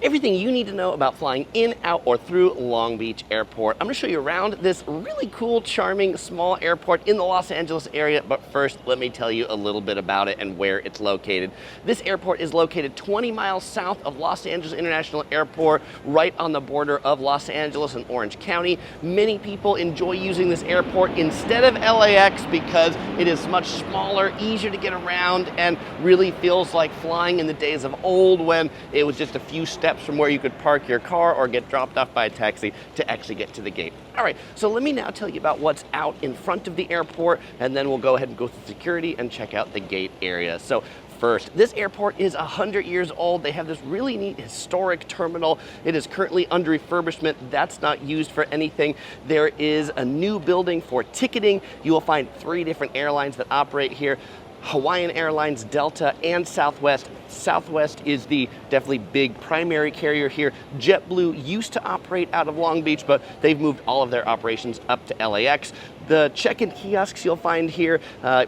everything you need to know about flying in, out, or through Long Beach Airport. I'm going to show you around this really cool, charming, small airport in the Los Angeles area, but first, let me tell you a little bit about it and where it's located. This airport is located 20 miles south of Los Angeles International Airport, right on the border of Los Angeles and Orange County. Many people enjoy using this airport instead of LAX because it is much smaller, easier to get around, and really feels like flying in the days of old when it was just a few steps from where you could park your car or get dropped off by a taxi to actually get to the gate. All right, so let me now tell you about what's out in front of the airport, and then we'll go ahead and go through security and check out the gate area. So first, this airport is 100 years old. They have this really neat historic terminal. It is currently under refurbishment. That's not used for anything. There is a new building for ticketing. You will find 3 different airlines that operate here: Hawaiian Airlines, Delta, and Southwest. Southwest is the definitely big primary carrier here. JetBlue used to operate out of Long Beach, but they've moved all of their operations up to LAX. The check-in kiosks you'll find here,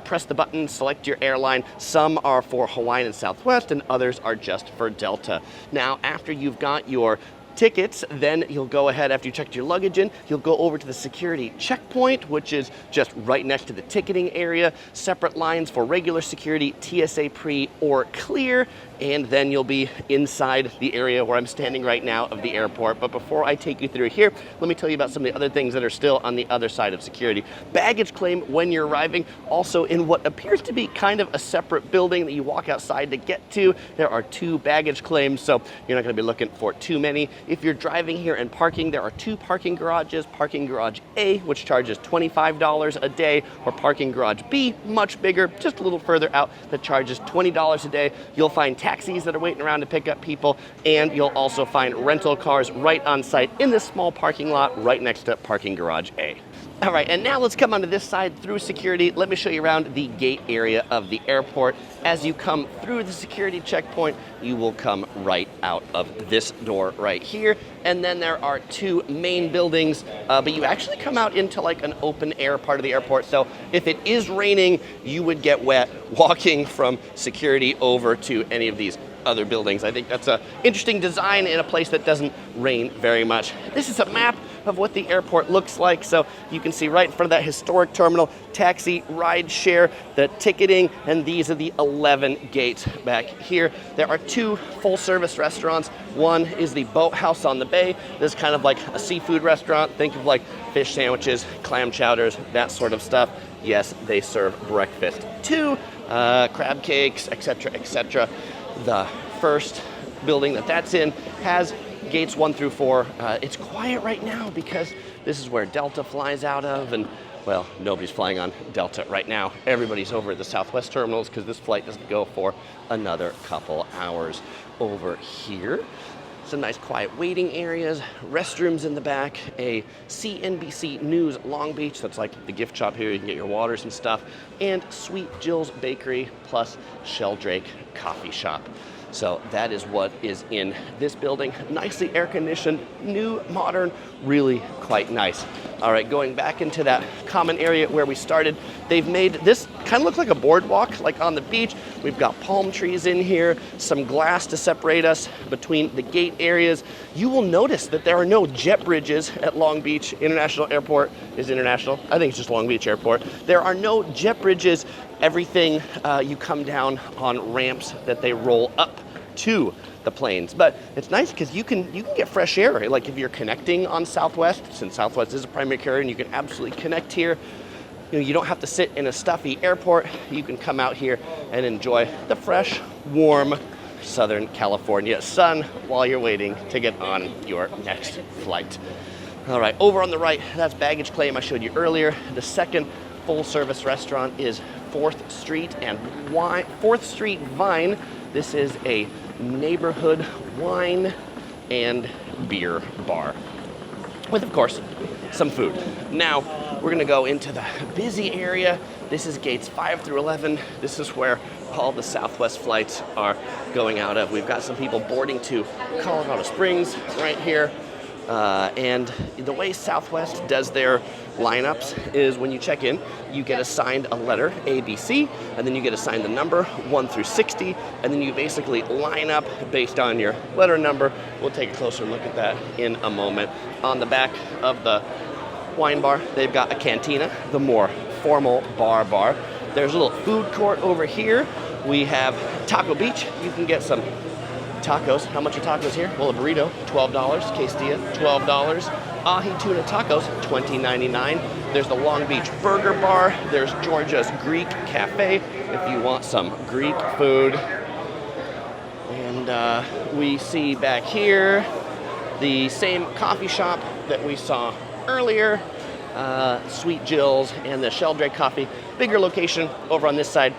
press the button, select your airline. Some are for Hawaiian and Southwest, and others are just for Delta. Now, after you've got your tickets, then you'll go ahead, after you checked your luggage in, you'll go over to the security checkpoint, which is just right next to the ticketing area. Separate lines for regular security, TSA pre or clear, and then you'll be inside the area where I'm standing right now of the airport. But before I take you through here, let me tell you about some of the other things that are still on the other side of security. Baggage claim when you're arriving, also in what appears to be kind of a separate building that you walk outside to get to. There are 2 baggage claims, so you're not going to be looking for too many. If you're driving here and parking, there are 2 parking garages. Parking garage A, which charges $25 a day, or parking garage B, much bigger, just a little further out, that charges $20 a day. You'll find taxis that are waiting around to pick up people, and you'll also find rental cars right on site in this small parking lot right next to parking garage A. All right, and now let's come onto this side through security. Let me show you around the gate area of the airport. As you come through the security checkpoint, you will come right out of this door right here. And then there are 2 main buildings, but you actually come out into like an open air part of the airport. So if it is raining, you would get wet walking from security over to any of these other buildings. I think that's an interesting design in a place that doesn't rain very much. This is a map of what the airport looks like. So you can see right in front of that historic terminal, taxi, ride share, the ticketing, and these are the 11 gates back here. There are 2 full service restaurants. One is the Boathouse on the Bay. This is kind of like a seafood restaurant. Think of like fish sandwiches, clam chowders, that sort of stuff. Yes, they serve breakfast too, crab cakes, etc., etc. The first building that's in has gates 1 through 4. It's quiet right now because this is where Delta flies out of, and well, nobody's flying on Delta right now. Everybody's over at the Southwest terminals because this flight doesn't go for another couple hours. Over here, some nice quiet waiting areas, restrooms in the back, a CNBC News Long Beach, that's like the gift shop here, you can get your waters and stuff, and Sweet Jill's Bakery plus Sheldrake Coffee Shop. So that is what is in this building. Nicely air conditioned, new, modern, really quite nice. All right, going back into that common area where we started, they've made this kind of look like a boardwalk, like on the beach. We've got palm trees in here, some glass to separate us between the gate areas. You will notice that there are no jet bridges at Long Beach International Airport. Is international? I think it's just Long Beach Airport. There are no jet bridges. Everything you come down on ramps that they roll up to the planes. But it's nice because you can get fresh air. Like if you're connecting on Southwest, since Southwest is a primary carrier and you can absolutely connect here, you don't have to sit in a stuffy airport. You can come out here and enjoy the fresh, warm Southern California sun while you're waiting to get on your next flight. All right, over on the right, that's baggage claim I showed you earlier. The second full-service restaurant is 4th Street and 4th Street Vine. This is a neighborhood wine and beer bar with, of course, some food. Now, we're gonna go into the busy area. This is gates 5 through 11. This is where all the Southwest flights are going out of. We've got some people boarding to Colorado Springs right here. And the way Southwest does their lineups is when you check in, you get assigned a letter, A, B, C, and then you get assigned the number 1 through 60, and then you basically line up based on your letter number. We'll take a closer look at that in a moment. On the back of the wine bar, they've got a cantina, the more formal bar. There's a little food court over here. We have Taco Beach. You can get some tacos. How much are tacos here? Well, a burrito, $12. Quesadilla, $12. Ahi tuna tacos, $20.99. There's the Long Beach Burger Bar. There's Georgia's Greek Cafe if you want some Greek food. And we see back here the same coffee shop that we saw earlier, Sweet Jill's and the Sheldrake Coffee. Bigger location over on this side.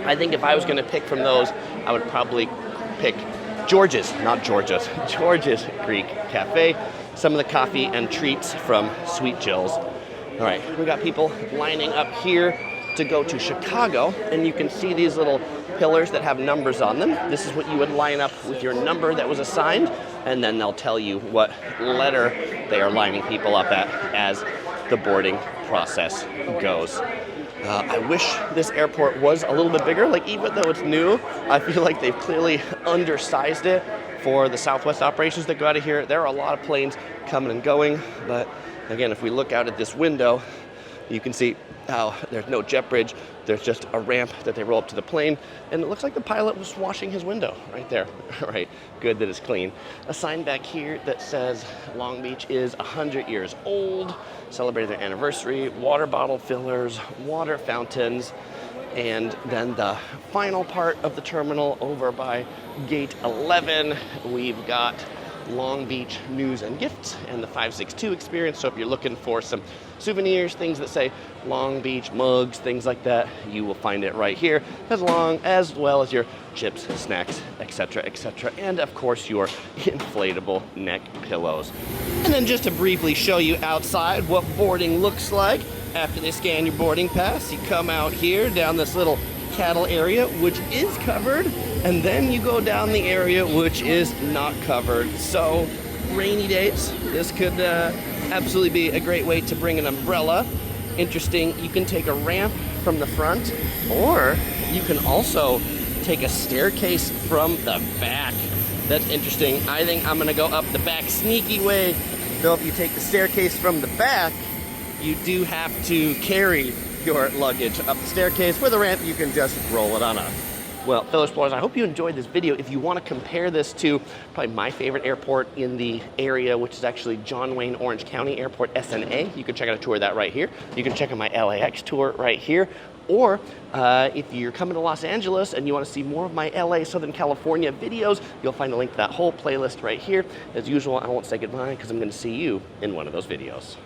I think if I was going to pick from those, I would probably pick George's Greek Cafe. Some of the coffee and treats from Sweet Jill's. All right, we got people lining up here to go to Chicago, and you can see these little pillars that have numbers on them. This is what you would line up with your number that was assigned, and then they'll tell you what letter they are lining people up at as the boarding process goes. I wish this airport was a little bit bigger. Like, even though it's new, I feel like they've clearly undersized it for the Southwest operations that go out of here. There are a lot of planes coming and going, but again, if we look out at this window, you can see how there's no jet bridge. There's just a ramp that they roll up to the plane, and it looks like the pilot was washing his window right there. All right, good that it's clean. A sign back here that says Long Beach is 100 years old, celebrating their anniversary, water bottle fillers, water fountains, and then the final part of the terminal over by gate 11, we've got Long Beach News and Gifts and the 562 experience. So if you're looking for some souvenirs, things that say Long Beach, mugs, things like that, you will find it right here, as well as your chips, snacks, etc., etc., and of course your inflatable neck pillows. And then just to briefly show you outside what boarding looks like after they scan your boarding pass, you come out here down this little cattle area, which is covered, and then you go down the area which is not covered. So rainy days, this could absolutely be a great way to bring an umbrella. Interesting, you can take a ramp from the front, or you can also take a staircase from the back. That's interesting. I think I'm gonna go up the back sneaky way, though. If you take the staircase from the back, you do have to carry your luggage up the staircase. With a ramp, you can just roll it on up. Well, fellow explorers, I hope you enjoyed this video. If you want to compare this to probably my favorite airport in the area, which is actually John Wayne Orange County Airport, SNA, you can check out a tour of that right here. You can check out my LAX tour right here. Or if you're coming to Los Angeles and you want to see more of my LA Southern California videos, you'll find a link to that whole playlist right here. As usual, I won't say goodbye because I'm going to see you in one of those videos.